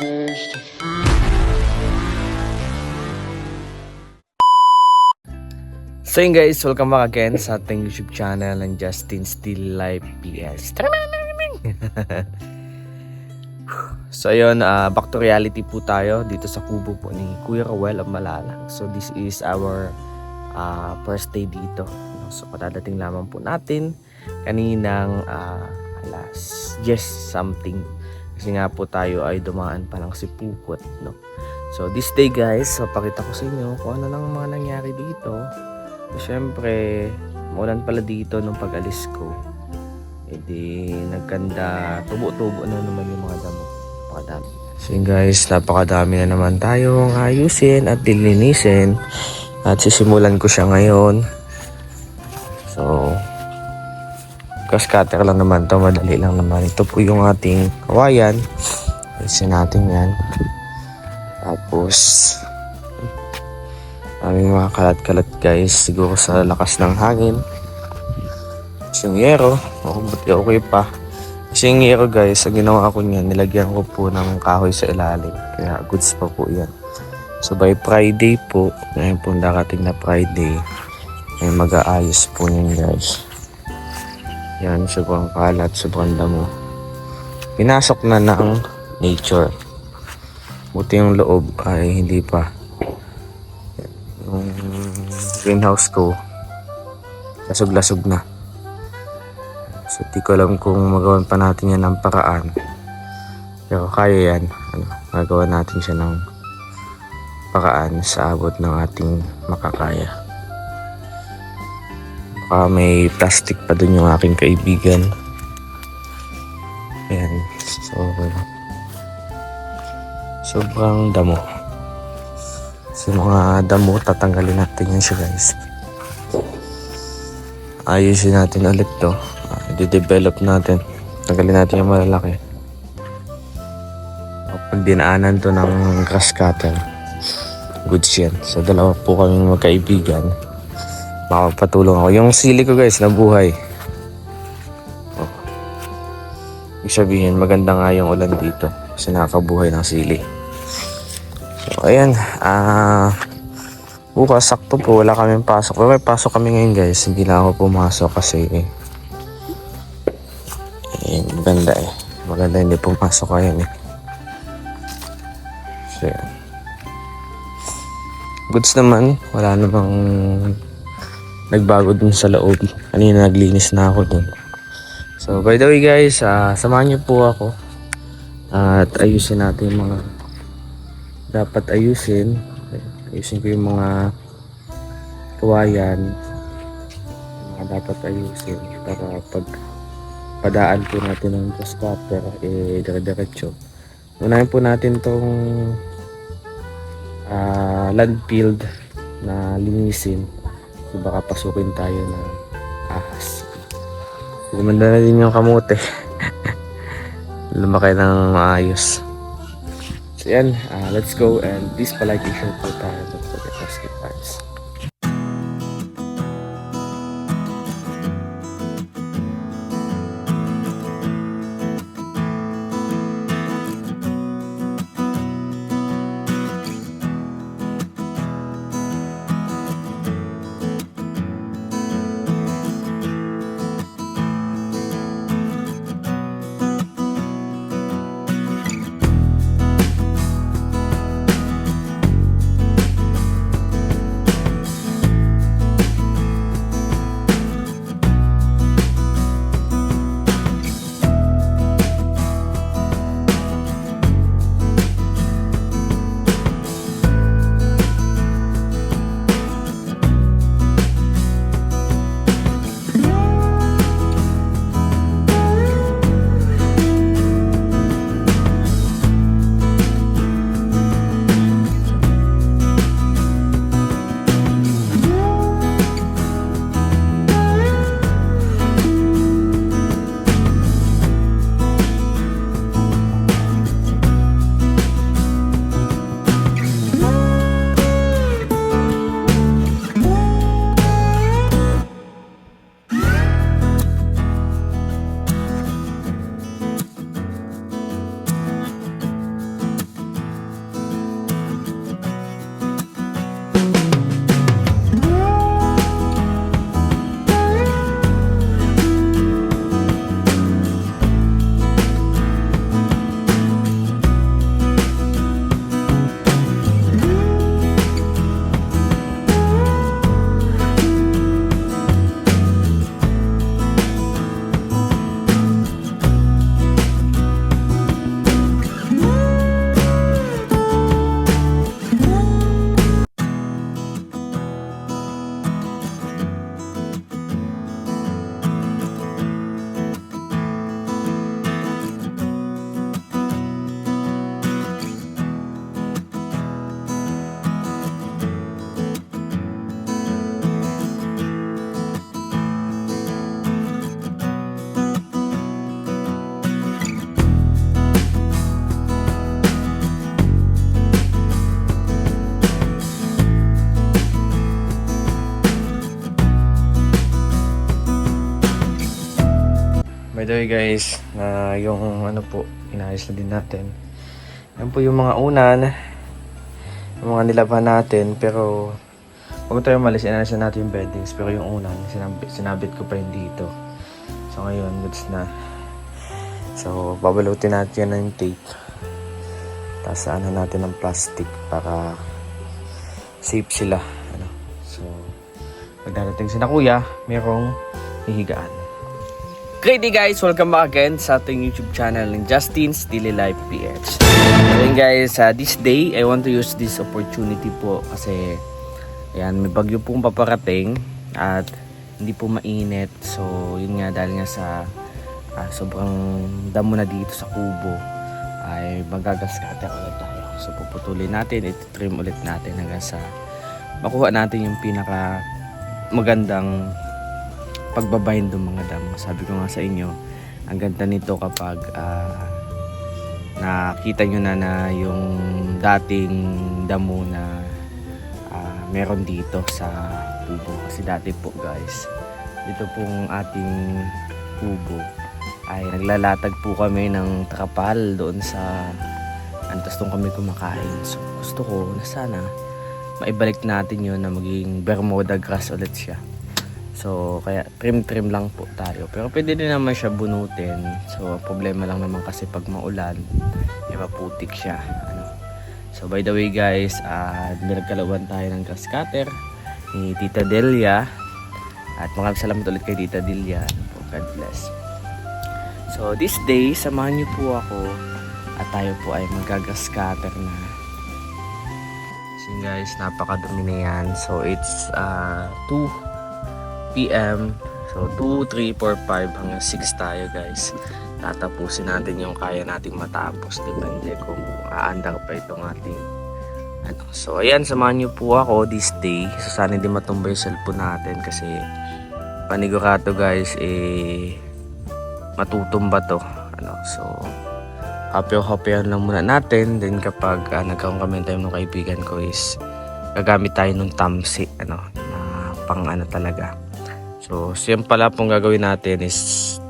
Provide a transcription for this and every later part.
So yun guys, welcome back again sa ating YouTube channel ng Justin Still Life PS. So yun, back to reality po tayo dito sa kubo po ni Kuya Rowel of Malalang. So this is our first day dito. So patadating lamang po natin kaninang alas 10 something. Kasi nga po tayo ay dumaan pa lang si Pupot, no? So this day guys, pakita ko sa inyo kung ano lang mga nangyari dito. Siyempre, maulan pala dito nung pag-alis ko. E di, nagkanda, tubo-tubo na naman yung mga damo. Napakadami. So yun guys, napakadami na naman tayong ayusin at dilinisin. At sisimulan ko siya ngayon. So, cutter lang naman to, madali lang naman. Ito po yung ating kawayan. Ayusin natin yan. Tapos, aming mga kalat-kalat guys, siguro sa lakas ng hangin. Kasi yung yero, buti okay pa. Kasi yung yero guys, ang ginawa ko niyan, nilagyan ko po ng kahoy sa ilalim. Kaya goods pa po yan. So by Friday po, ngayon po darating na Friday, ay mag-aayos po niyan guys. Yan, sobrang kalat, sobrang damo. Pinasok na ng nature. Buti yung loob ay hindi pa. Yung greenhouse ko lasog-lasog na. So di ko alam kung magawan pa natin yan ng paraan, pero kaya yan. Magawa natin siya ng paraan sa abot ng ating makakaya. Baka may plastic pa dun yung aking kaibigan. Ayan. So sobrang damo. So mga damo, tatanggalin natin yan siya guys. Ayusin natin ulit to. I-develop natin. Tanggalin natin yung malalaki. Pag dinaanan to ng grass cutter, goods yan. So dalawa po kaming magkaibigan. Makapatulong ako. Yung sili ko guys, nabuhay. Ibig sabihin, maganda nga yung ulan dito. Kasi nakakabuhay ng sili. So, ayan, bukas sakto po, wala kaming pasok. Pero may pasok kami ngayon guys, hindi na ako pumasok kasi maganda maganda hindi pumasok ngayon So, ayan. Goods naman, wala namang nagbago dun sa loob. Kanina naglinis na ako dun. So, by the way guys, samahan niyo po ako at ayusin natin yung mga dapat ayusin. Ayusin ko yung mga kawayan, mga dapat ayusin para pag padaan po natin ng grass cutter, dire-diretso. Unahin po natin tong land field na linisin. So baka pasukin tayo ng ahas. Gumanda na din yung kamote. Lumaki ng maayos. So yan, let's go and please palike and share po tayo sa basket parts. By the way guys, yung ano po, inayos na din natin. Yan po yung mga unan, yung mga nilaban natin, pero bago tayo umalis, inayos na natin yung beddings. Pero yung unan, sinabit ko pa yun dito. So ngayon, goods na. So babalutin natin yan ng tape. Tapos ano natin ng plastic para safe sila. Ano? So pag darating si na kuya, merong hihigaan. Great day guys! Welcome back again sa ating YouTube channel ng Justin's Daily Life PH. Ngayon guys, this day, I want to use this opportunity po kasi ayan, may bagyo pong paparating at hindi po mainit. So yun nga, dahil nga sa sobrang damo na dito sa kubo ay magagaskate ulit tayo. So puputulin natin, iti-trim ulit natin hanggang sa makuha natin yung pinaka magandang pagbabind ng mga damo. Sabi ko nga sa inyo, ang ganda nito kapag nakita nyo na yung dating damo na meron dito sa kubo. Kasi dati po guys, dito pong ating kubo ay naglalatag po kami ng takapal doon sa antas doon kami kumakain. So gusto ko na sana maibalik natin yun na maging Bermuda grass ulit siya. So, kaya trim lang po tayo. Pero pwede din naman siya bunutin. So, problema lang naman kasi pag maulan, maputik siya. Ano? So, by the way guys, nagkalawan tayo ng grass cutter ni Tita Delia. At maraming salamat ulit kay Tita Delia. God bless. So, this day, samahan niyo po ako at tayo po ay magagrass cutter na. So guys, napakadumi na yan. So, it's 2 PM. So 2, 3, 4, 5 hanggang 6 tayo guys. Tatapusin natin yung kaya nating matapos. Depende kung aandar pa itong ating ano. So ayan, samahan niyo po ako this day. So sana hindi matumba yung cellphone natin kasi panigurado guys matutumba to. Ano, so hapyaw-hapyaw lang muna natin. Then kapag nagkaroon kami ng time ng kaibigan ko is gagamit tayo ng tamsi na pang ano talaga. So, siyempre pala pong gagawin natin is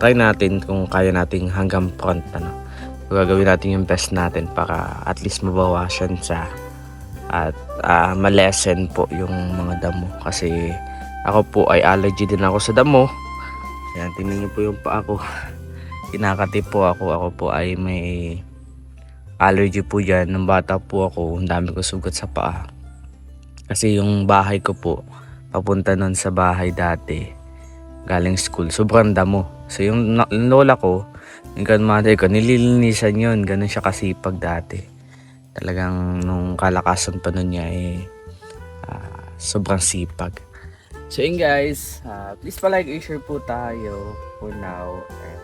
try natin kung kaya nating hanggang front. So, gagawin natin yung best natin para at least mabawasan siya at malesen po yung mga damo. Kasi ako po ay allergy din ako sa damo. Ayan, tingnan niyo po yung paa ko. Kinakati po ako. Ako po ay may allergy po dyan. Nung bata po ako, ang dami ko sugat sa paa. Kasi yung bahay ko po, papunta nun sa bahay dati galing school, sobrang damo. So yung lola ko, yung grandmother ko, nililinisan yun. Ganun siya kasipag dati. Talagang nung kalakasan pa nun niya sobrang sipag. So yun guys, please palike and share po tayo for now. And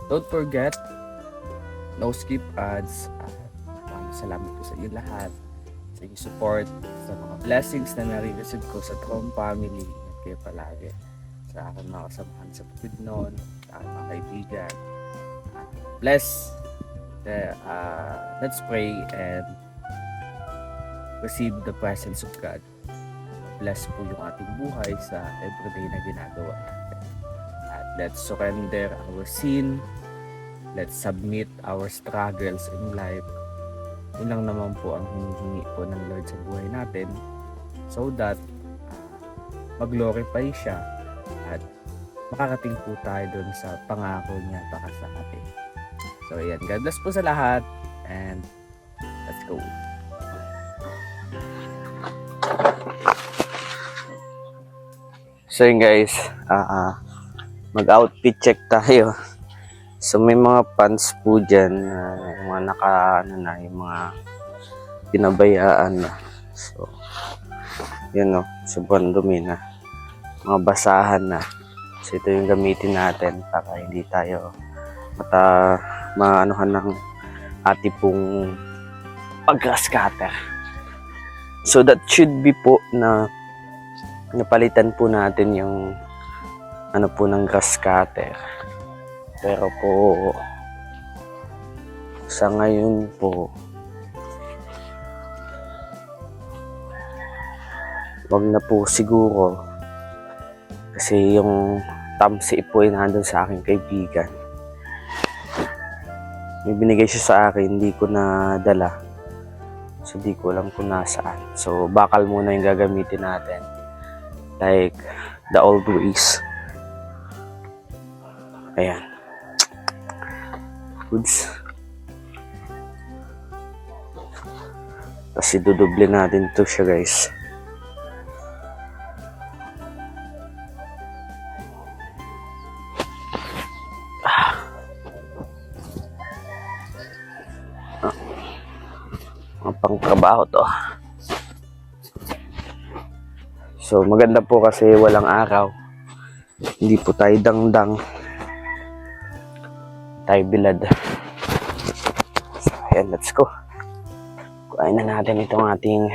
don't forget, no skip ads. Maraming salamat po sa inyo lahat, sa inyong support, sa mga blessings na nare-receive ko sa Trom family. At kayo palagi sa akin mga kasamahan sa bukid noon, sa aking mga kaibigan. Bless. Let's pray and receive the presence of God. Bless po yung ating buhay sa everyday na ginagawa natin. At let's surrender our sin. Let's submit our struggles in life. Yun lang naman po ang hinihingi po ng Lord sa buhay natin so that mag-glorify siya at makakating po tayo dun sa pangako niya para sa atin. So ayan, God bless po sa lahat and let's go. So yun guys, mag-outfit check tayo. So may mga pants po dyan, yung mga yung mga pinabayaan na. So yun sobrang dumi na. Mga basahan na. So ito yung gamitin natin para hindi tayo maanuhan ng ating pong pag-grass cutter. So that should be po na napalitan po natin yung ng grass cutter. Pero po sa ngayon po wag na po siguro kasi yung tamsi po ay nandun sa aking kaibigan. May binigay siya sa akin, hindi ko na dala. So di ko alam kung nasaan. So bakal muna yung gagamitin natin. Like the old ways. Ayan. Goods. Tapos idudoble natin to siya guys. Ang pangtrabaho to. So maganda po kasi walang araw. Hindi po tayo dangdang. Tayo bilad. So ayan, let's go. Kuhain na natin itong ating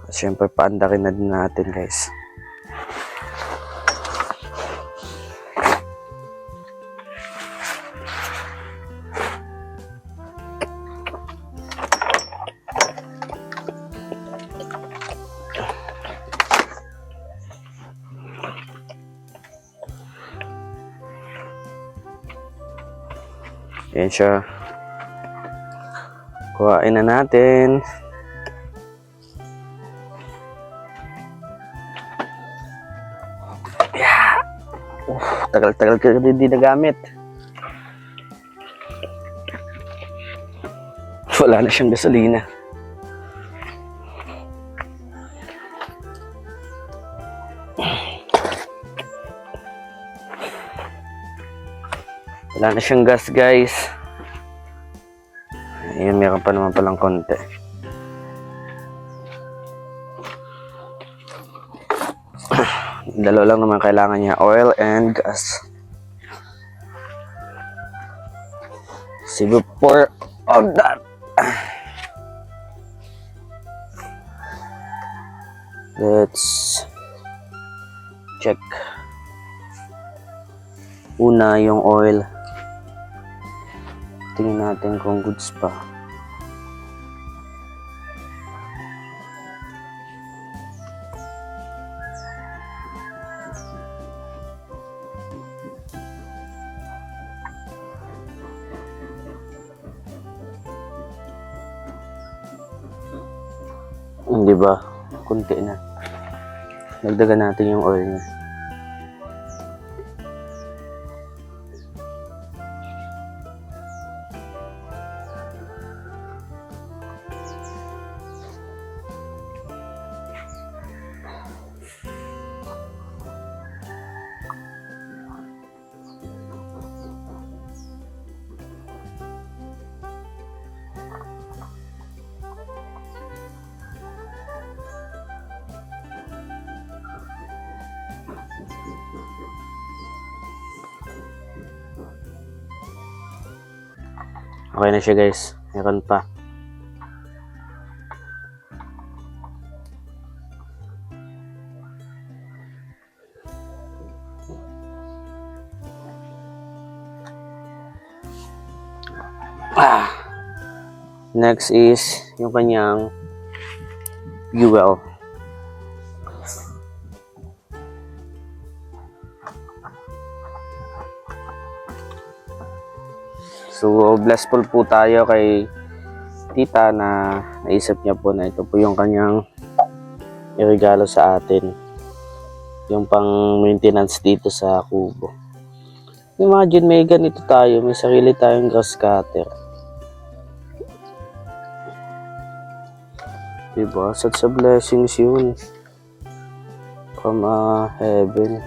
siyempre paandarin na din natin guys. Ayan siya. Kuhain na natin. Yeah. Tagal-tagal ka hindi nagamit. Wala na siyang gasolina. Wala na siyang gas guys. Ayun, meron pa naman palang konti. Dalawa lang naman kailangan niya, oil and gas. So before all that, let's check una yung oil. Tingnan natin kung goods pa. Hindi ba? Kunti na. Nagdagan natin yung oil niya. Okay na siya guys. Meron pa. Next is yung kanyang fuel. So, blessful po tayo kay tita na naisip niya po na ito po yung kanyang iregalo sa atin. Yung pang maintenance dito sa kubo. Imagine may ganito tayo, may sarili tayong grass cutter. Diba? Such a blessings yun. From heaven.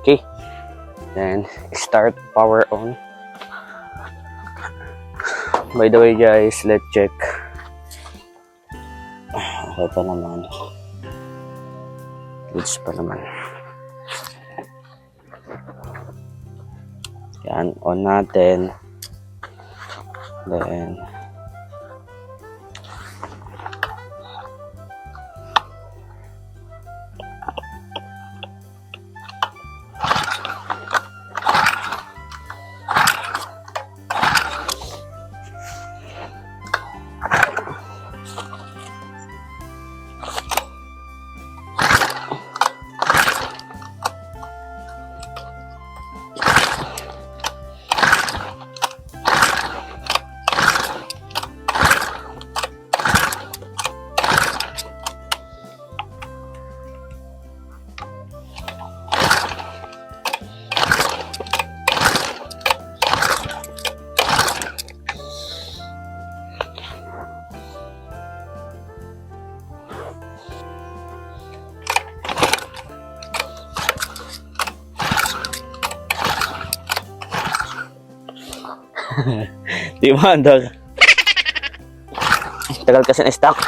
Okay, then start power on. By the way guys, let's check. Okay pa naman. Goods pa naman. Yan, on natin. Then Di ba, andar? Tagal kasi na stock.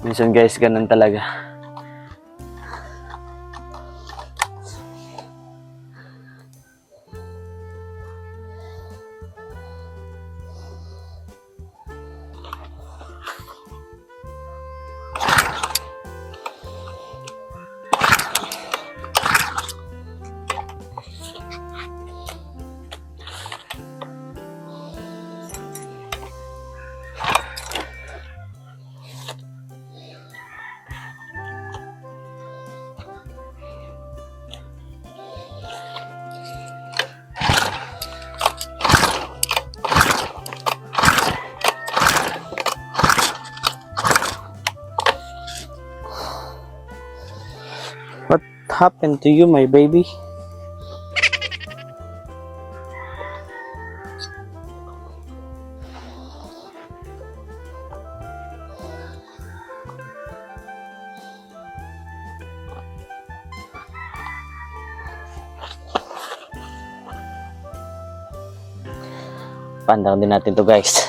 Minsan guys, ganun talaga. What happened to you, my baby? Pandang din natin to guys.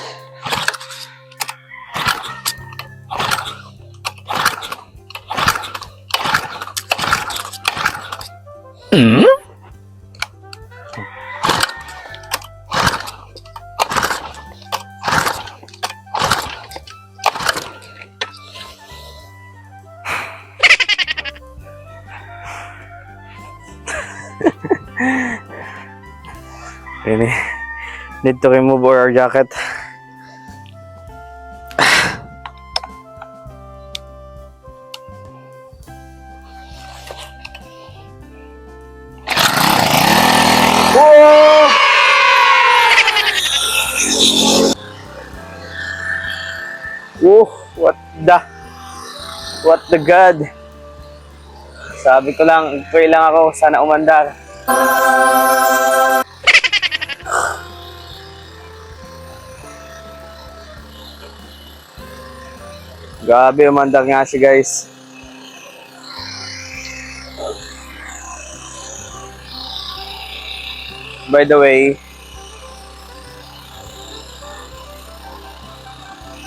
Really need to remove our jacket. Oh, what the God. Sabi ko lang, pray lang ako, sana umandar. Grabe, umandar nga si guys. By the way,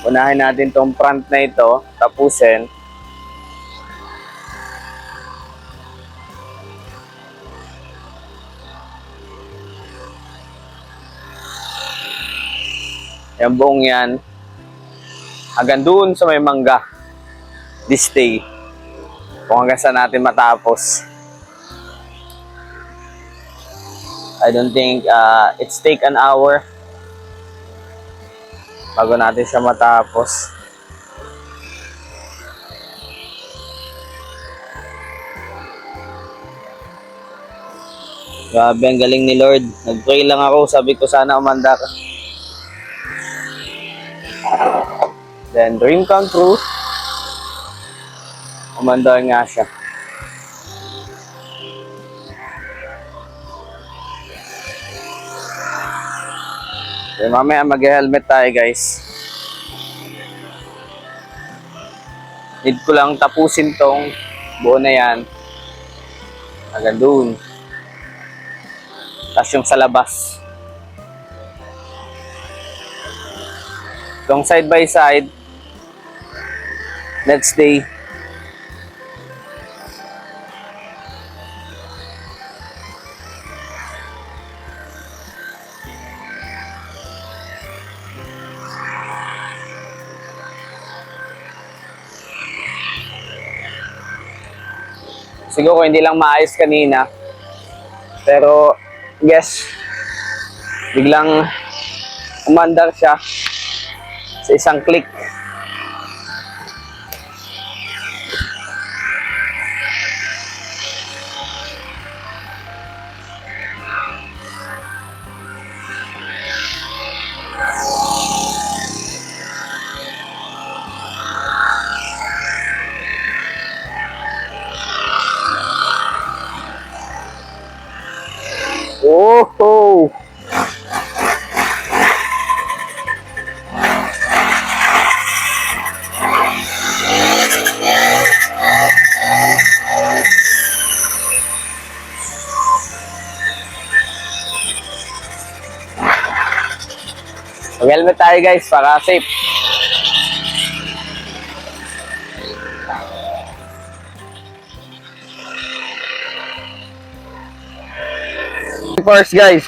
unahin natin tong front na ito, tapusin. Yung buong yan, hanggang doon sa may mangga. This day. Kung hanggang saan natin matapos. I don't think it's take an hour bago natin siya matapos. Grabe, ang galing ni Lord. Nag-pray lang ako, sabi ko sana umanda ka. Then dream come true. Umanda nga siya. Okay, mamaya mag-helmet tayo guys. Need ko lang tapusin tong buo na yan. Hanggang doon. Tapos yung sa labas. Itong side by side. Next day. Siguro hindi lang maayos kanina. Pero, guess, biglang umandar siya sa isang click. Mag-helmet tayo guys para safe. First guys.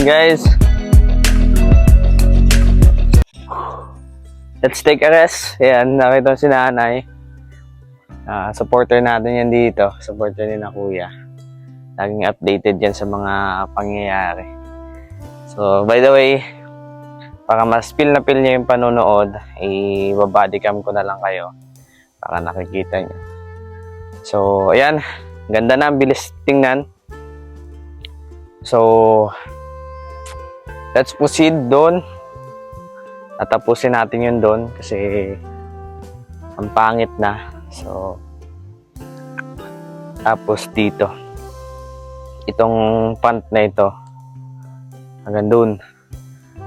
Guys, let's take a rest. Ayan, nakita si nanay. Supporter natin yan dito. Supporter ni na kuya. Laging updated yan sa mga pangyayari. So, by the way, para mas feel na feel nyo yung panonood, i-body cam ko na lang kayo para nakikita nyo. So, ayan. Ganda na, bilis tingnan. So, let's proceed doon. Tatapusin natin yun doon kasi ang pangit na. So, tapos dito. Itong pant na ito. Hanggang doon.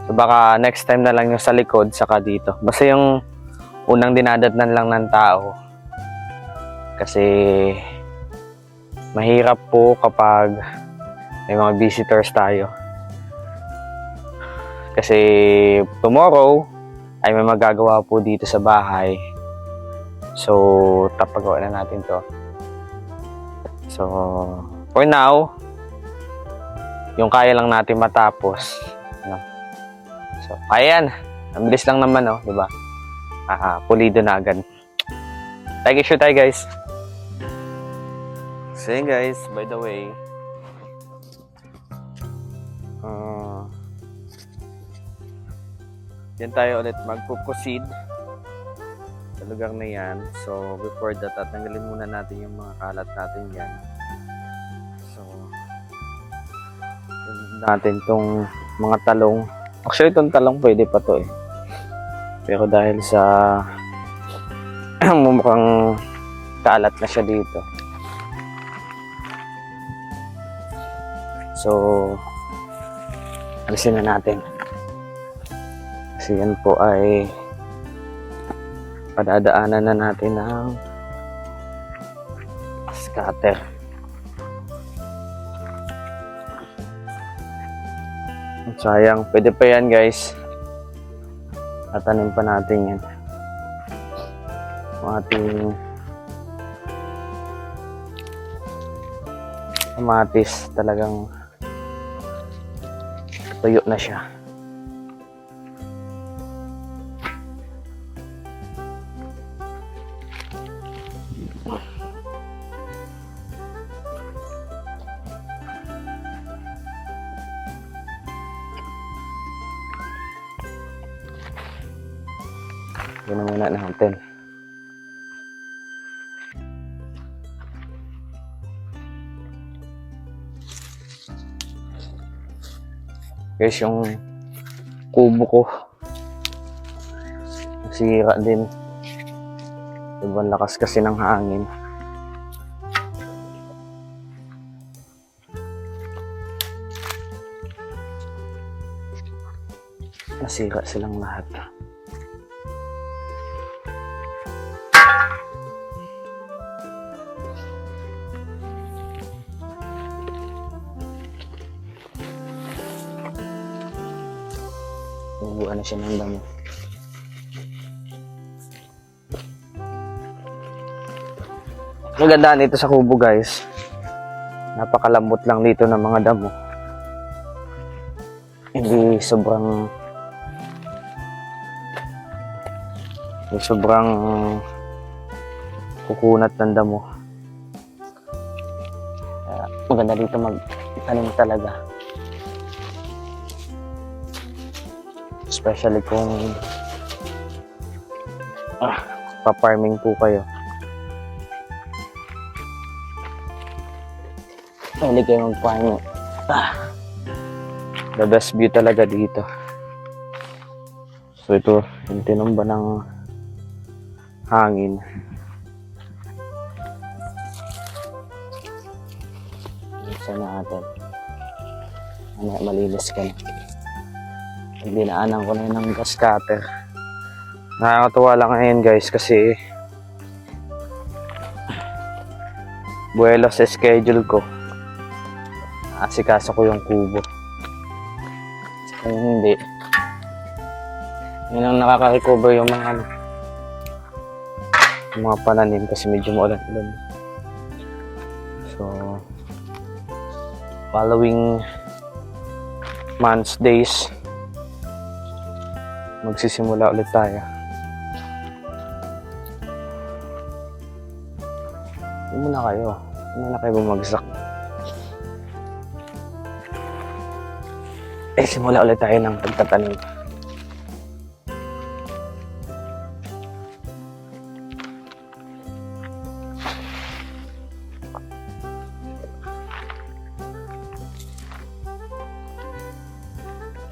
So, baka next time na lang yung sa likod, saka dito. Basta yung unang dinadatnan lang ng tao. Kasi, mahirap po kapag may mga visitors tayo. Kasi tomorrow ay may magagawa po dito sa bahay. So, tapagawa na natin to. So, for now, yung kaya lang natin matapos. No? So, ayan. Ang bilis lang naman, no? Diba? Pulido na agad. Thank you, tayo guys. So, yun guys, by the way, yan tayo ulit magpo-proceed sa lugar na yan. So, before that, tatanggalin muna natin yung mga kalat natin yan. So, natin tong mga talong. Actually, itong talong pwede pa to eh. Pero dahil sa mukhang kalat na siya dito. So, alisin na natin. Kasi yan po ay padadaanan na natin ng scatter. Sayang, pwede pa yan guys. Tatanim pa natin yan. Ang ating kamatis talagang tuyo na siya. Yan muna natin. Guys, yung kubo ko. Nasira din. Sobrang lakas kasi ng hangin. Nasira silang lahat. Nabubuan na siya ng damo. Maganda nito sa kubo guys. Napakalambot lang dito ng mga damo. Hindi sobrang kukunat ng damo. Maganda dito magtanim talaga. Especially kung pa-farming po kayo. Hindi kayo mag-farming. The best view talaga dito. So ito, yung tinumba ng hangin. Isa natin. Malinis ka na. Dinaanan ko na yun ng gas cutter. Nakakatuwa lang ngayon guys kasi buwelo sa schedule ko. Asikaso ko yung kubo. Kung hindi, yun ang nakaka-recover yung mga pananim kasi medyo maulan-ulan. So, following months, days, magsisimula ulit tayo. Hindi muna kayo. Hindi na kayo bumagsak. Simula ulit tayo ng pagtatanim.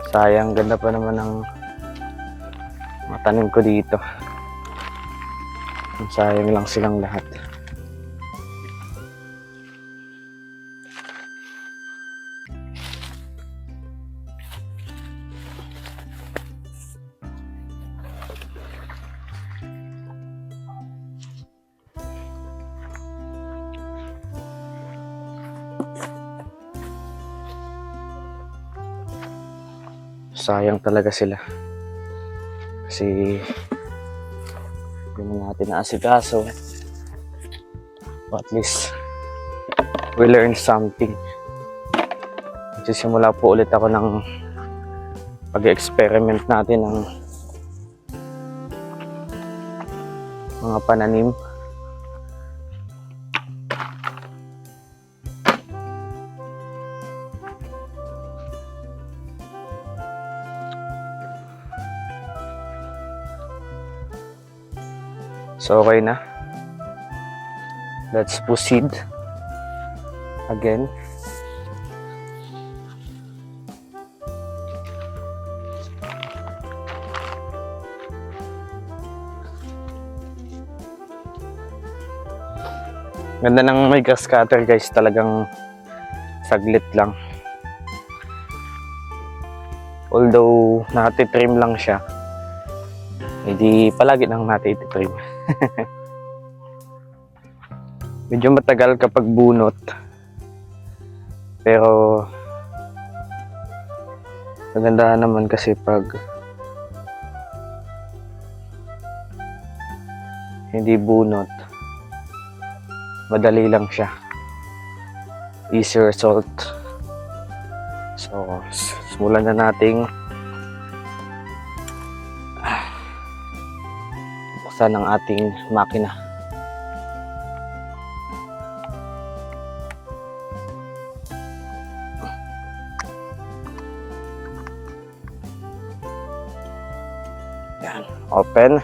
Sayang, ganda pa naman ng matanim ko dito. Sayang lang silang lahat. Sayang talaga sila. Kasi hindi natin naasikaso. At least we learn something. Magsisimula po ulit ako ng pag-experiment natin ng mga pananim. So okay na. Let's proceed again. Ganda ng may grass cutter guys, talagang saglit lang. Although natitrim lang siya, hindi palagi nang natitrim. Medyo matagal kapag bunot. Pero magandahan naman kasi pag hindi bunot, madali lang siya. Easy result. So, simulan na nating buksan ang ating makina. Yan, open.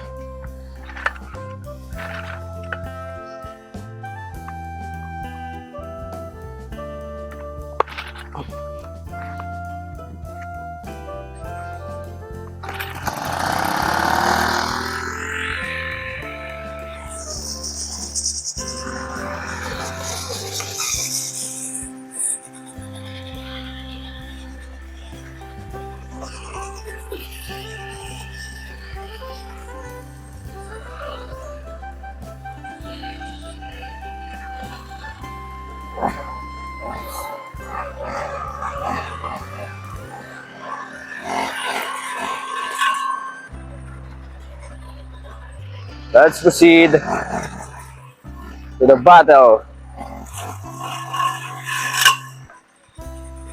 Let's proceed to the battle.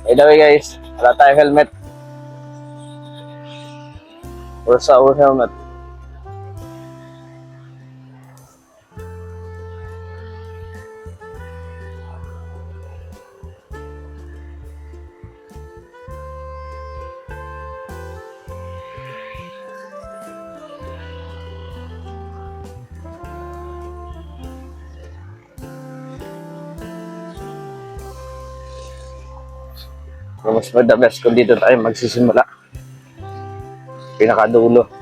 By the way guys, wala tayong helmet. Where's our helmet? Mas the best kung dito tayo magsisimula. Pinakadulo.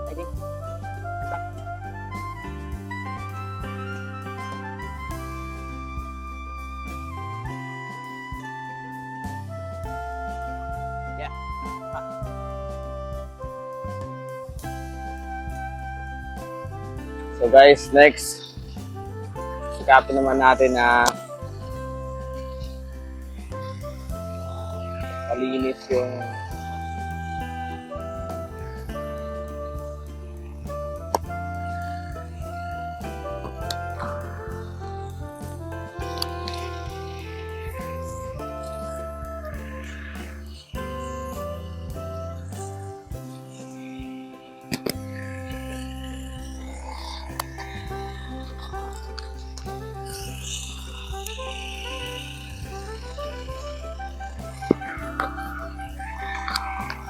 Ready? Stop. Yeah. So guys, next, sikapin naman natin na malinis yung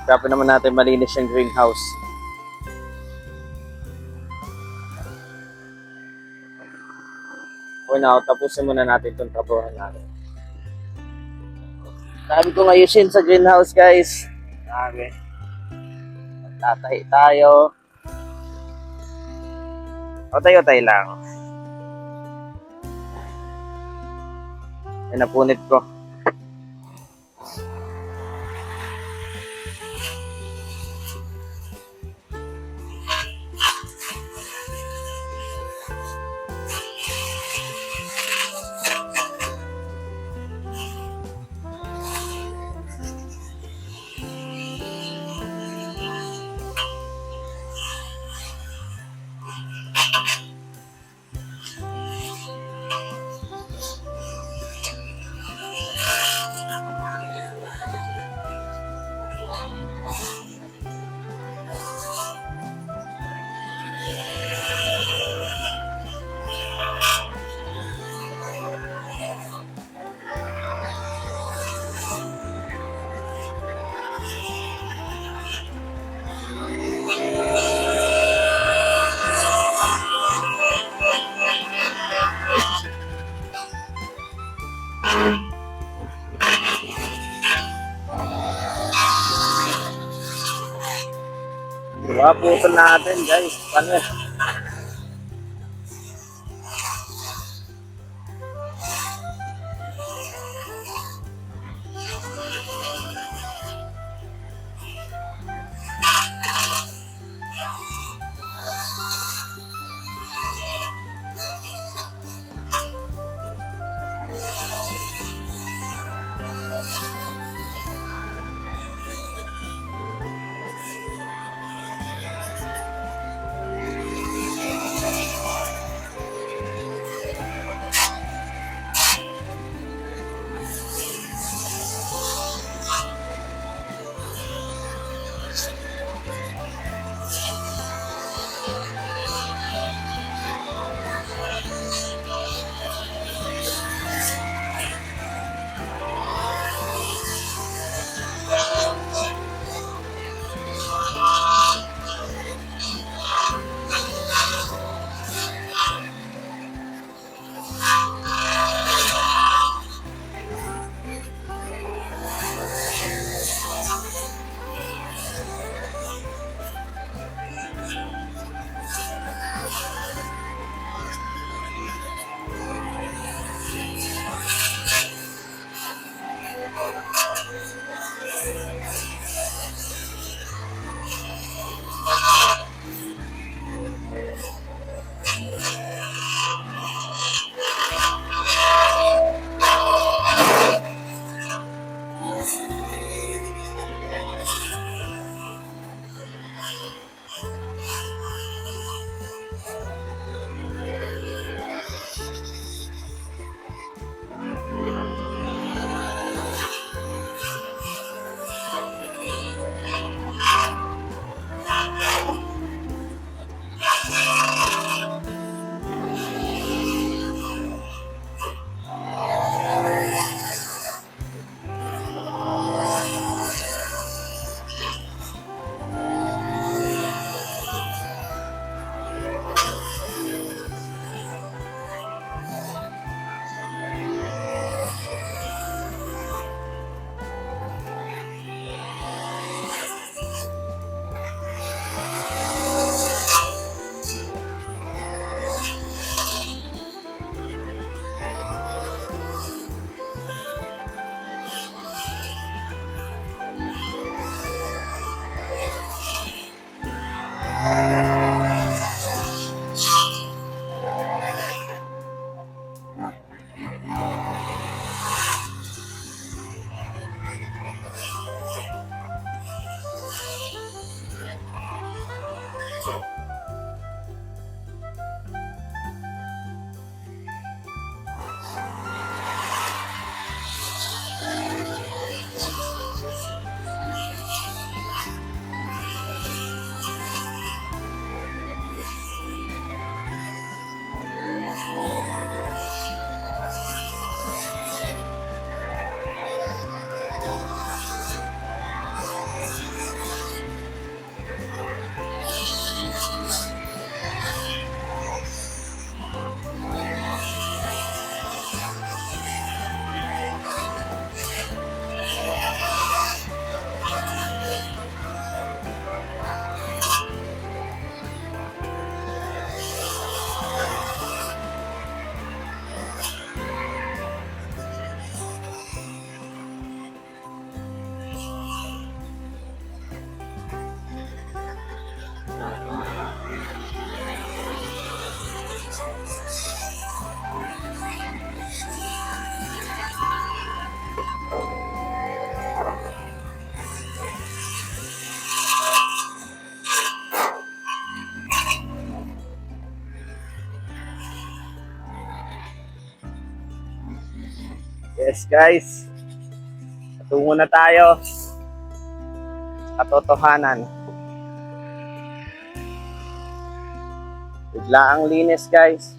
Kaya naman natin malinis yung greenhouse. For now, tapusin muna natin itong trabuhan natin. Dami kong ayusin sa greenhouse, guys. Dami. Magtatahi tayo. Otay-otay lang. Yan, napunit ko. Diba, putol natin, guys. Paano yan? Yes guys, patungo na tayo sa katotohanan. Bigla ang linis guys.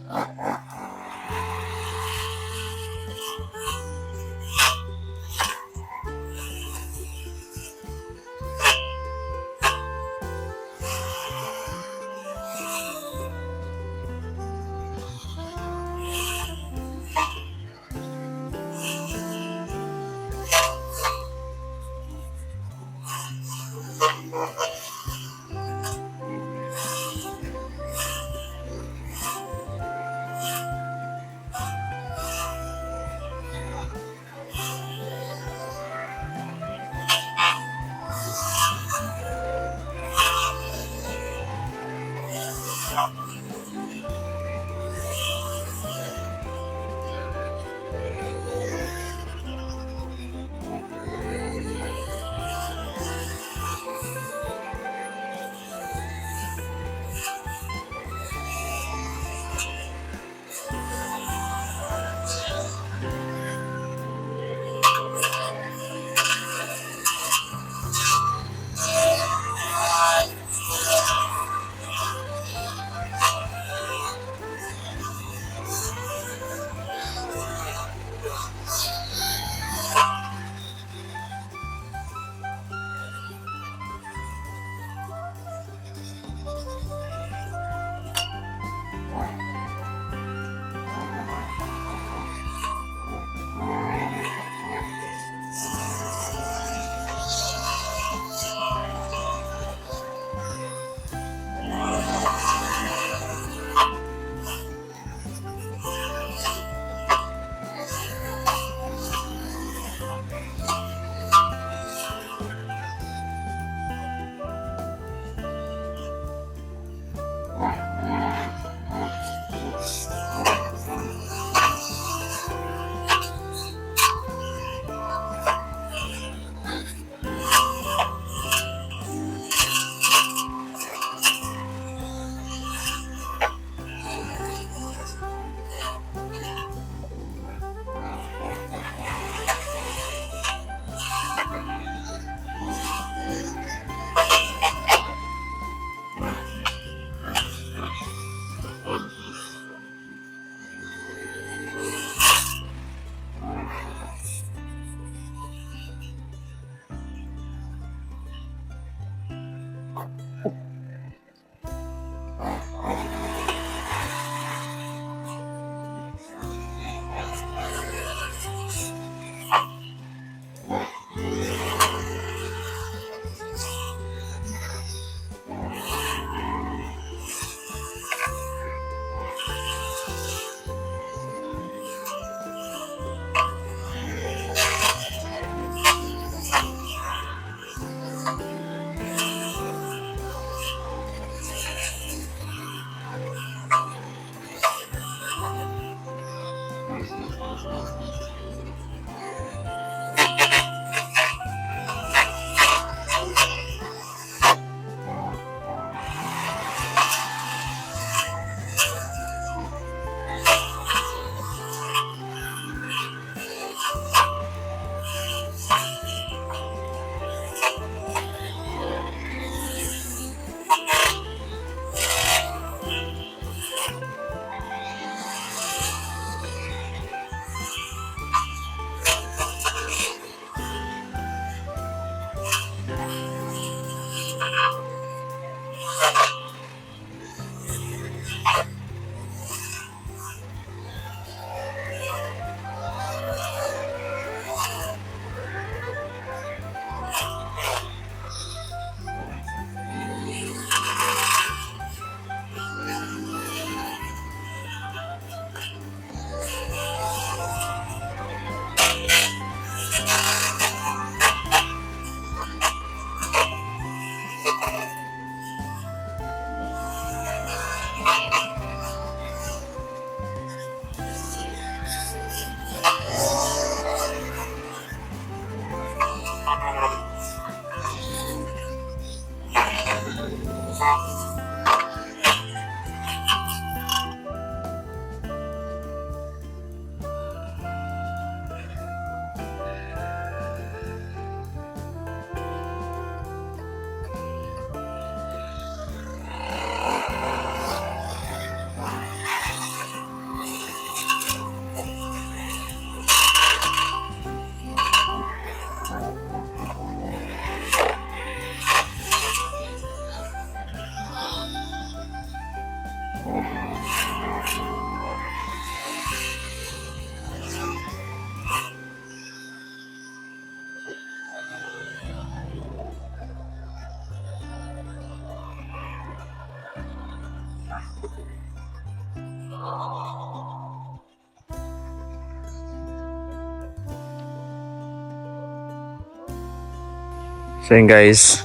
So yun guys.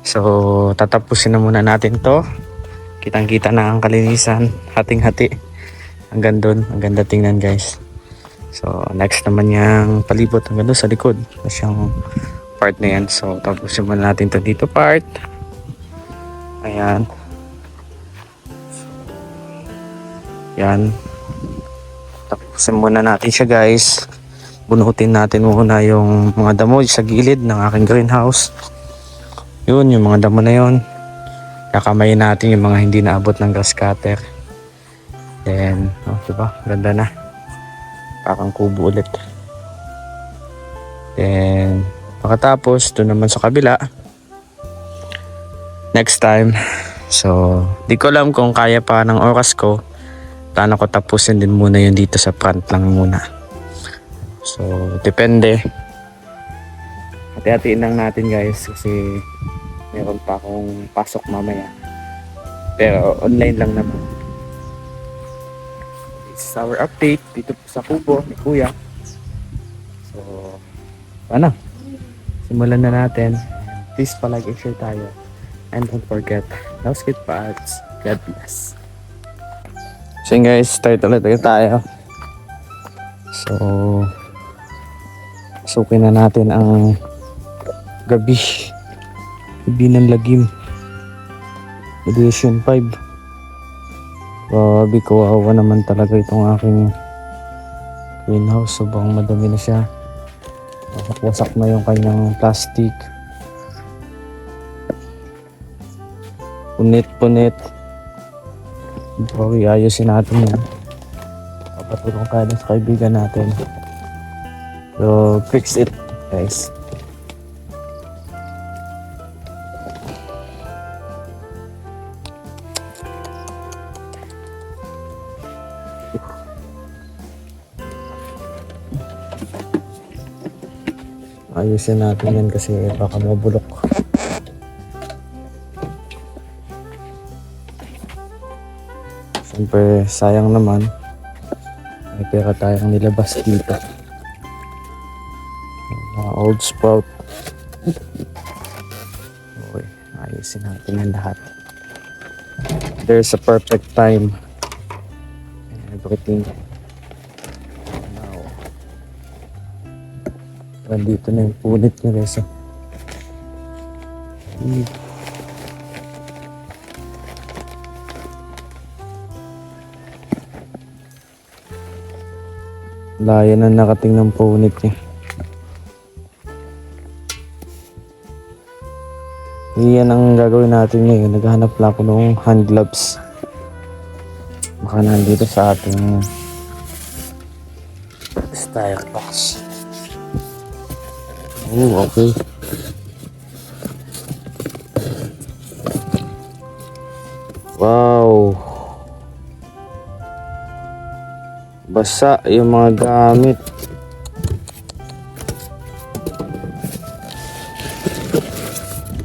So tatapusin na muna natin to. Kitang-kita na ang kalinisan. Hating-hati. Hanggang doon. Ang ganda tingnan guys. So next naman yung palibot hanggang doon sa likod. Tapos yung part na yan. So tapusin muna natin to dito part. Ayan. Yan. Tapusin muna natin siya guys. Bunutin natin muna yung mga damo sa gilid ng aking greenhouse. Yun, yung mga damo na yun. Kakamayin natin yung mga hindi naabot ng grass cutter. Then, oh, diba? Ganda na. Parang kubo ulit. Then, pagkatapos, doon naman sa kabila. Next time. So, di ko alam kung kaya pa ng oras ko. Plano ko tapusin din muna yun dito sa front lang muna. So, depende. Hati-hatiin lang natin guys kasi meron pa akong pasok mamaya. Pero online lang naman. This is our update dito sa kubo ni Kuya. So, paano? Simulan na natin. Please palike and share tayo. And don't forget, no skip parts. God bless. So yun guys, start ulit tayo. So, sukin na natin ang gabi ng lagim edition 5. Grabe, kawawa naman talaga itong aking greenhouse. Sobrang madumi na siya. Wasak na yung kanyang plastic. Punit. Bro, ayusin natin yan. Papatulong tayo sa kaibigan natin. So, fix it, guys. Ayusin natin yan kasi baka mabulok. Siyempre, sayang naman. May pera tayong nilabas dito. Mga old sprout. Okay, ayusin natin yan lahat. There's a perfect time. Everything. Now, nandito na yung punit niya guys. Laya na nakating ng punit niya. Iyan ang gagawin natin ngayon. Naghahanap lang ako ng hand gloves. Baka nandito sa ating style box. Oh, okay. Wow. Basa yung mga gamit.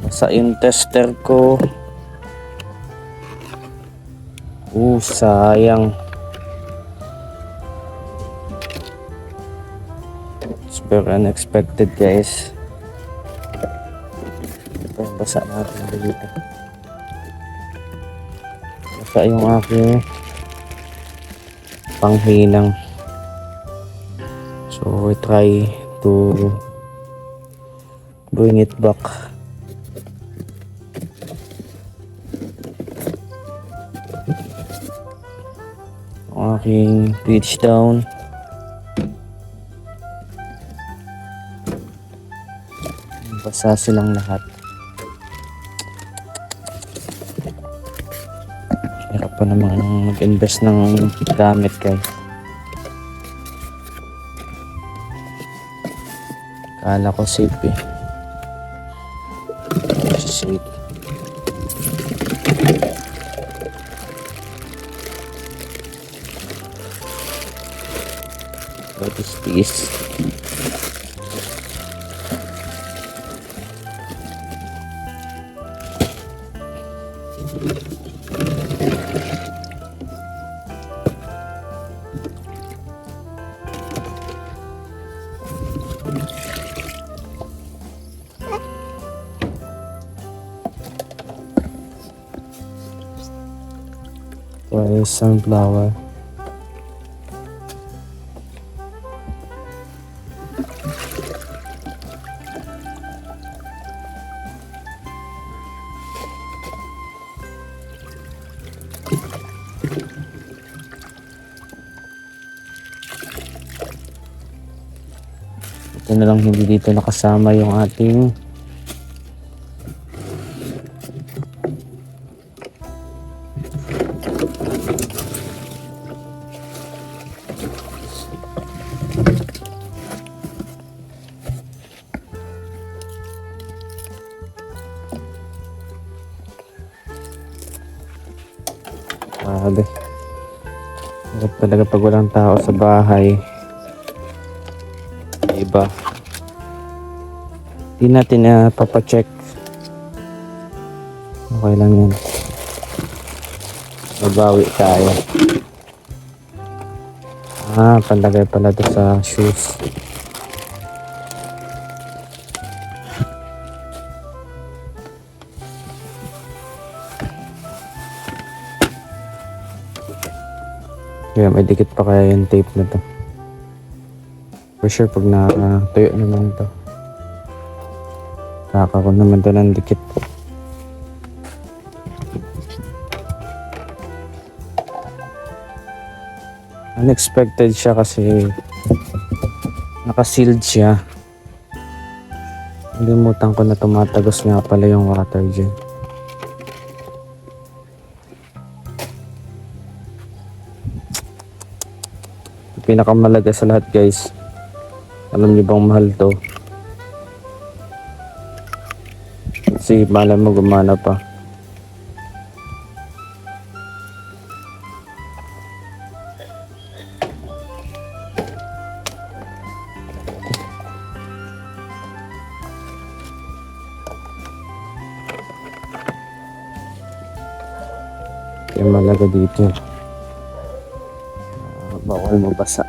Basa yung tester ko. Sayang. It's very unexpected guys. Ito yung basa natin dito. Basa yung aking panghinang. So we try to bring it back. Ang aking pitch down. Basa silang lahat. Hirap pa naman mag-invest ng gamit guys. Kala ko safe eh. Safe. What is this? ay sunflower. Ito na lang hindi dito nakasama yung ating grabe. Hirap talaga pag walang tao sa bahay. Iba. Hindi natin na papacheck. Okay lang yan. Mabawi tayo. Pandagay pala to sa shoes. Kaya may dikit pa kaya yung tape na to. For sure pag natuyo naman to. Kakako naman to ng dikit. Unexpected siya kasi naka-sealed siya. Nalimutan ko na tumatagos nga pala yung water dyan. Pinakamalaga sa lahat guys. Alam niyo bang mahal to? Kasi malay mo gumana pa. Kaya malaga dito. Bawal mabasa.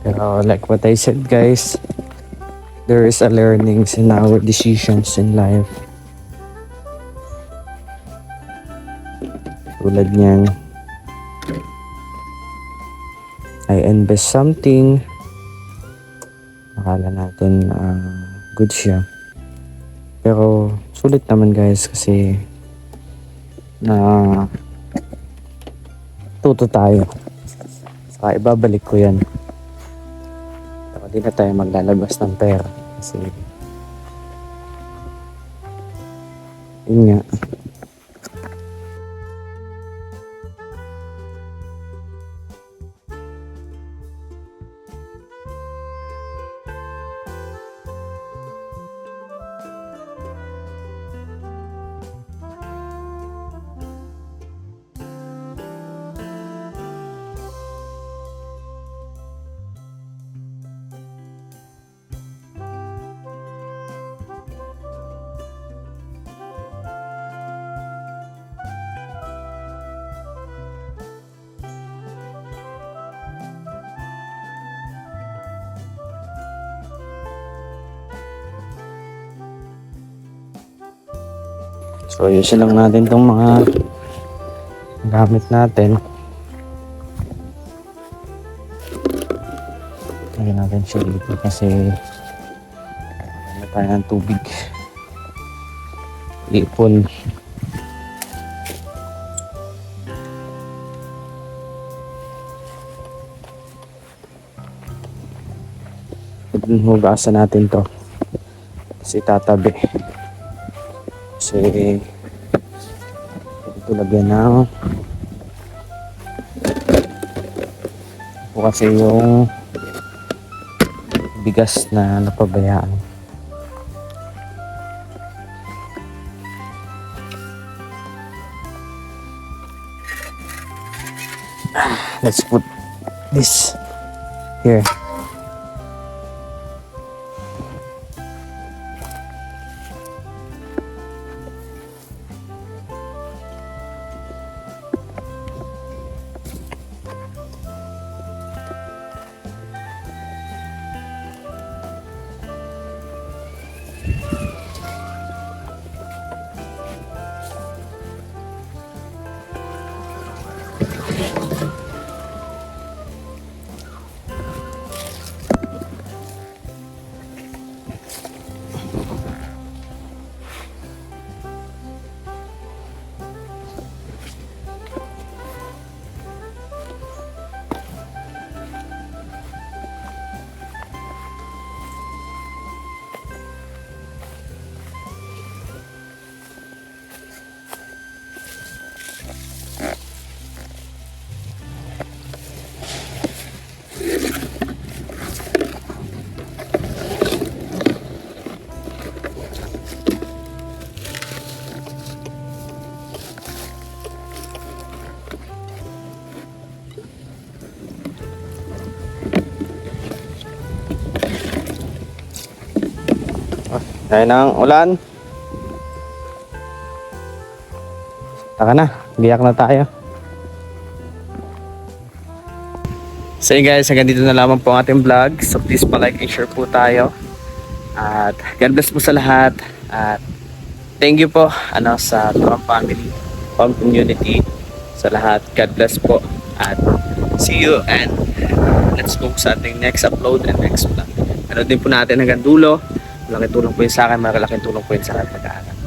Pero like what I said guys, there is a learnings in our decisions in life. Tulad niyan, I invest something, akala natin good siya. Pero sulit naman guys kasi na tuto tayo. Saka ibabalik ko yan. Hindi na tayo maglalabas ng pera kasi yun nga. So ayusin lang natin tong mga gamit natin. Lagyan natin siya dito kasi ano tayo ng tubig. Ipon. Hugasan natin to kasi tatabi. Kasi ito lagyan ng ito kasi yung bigas na napabayaan. Let's put this here. Kaya ng ulan. Taka na, biyak na tayo. So yun guys, hanggang dito na lamang po ang ating vlog. So please pa-like and share po tayo. At God bless po sa lahat. At thank you po sa Tuwang Family, Tuwang Community, sa lahat. God bless po. At see you and let's go sa ating next upload and next vlog. Ano din po natin hanggang dulo. Malaking tulong po yun sa akin, malaking tulong po yun sa akin pag-aaral.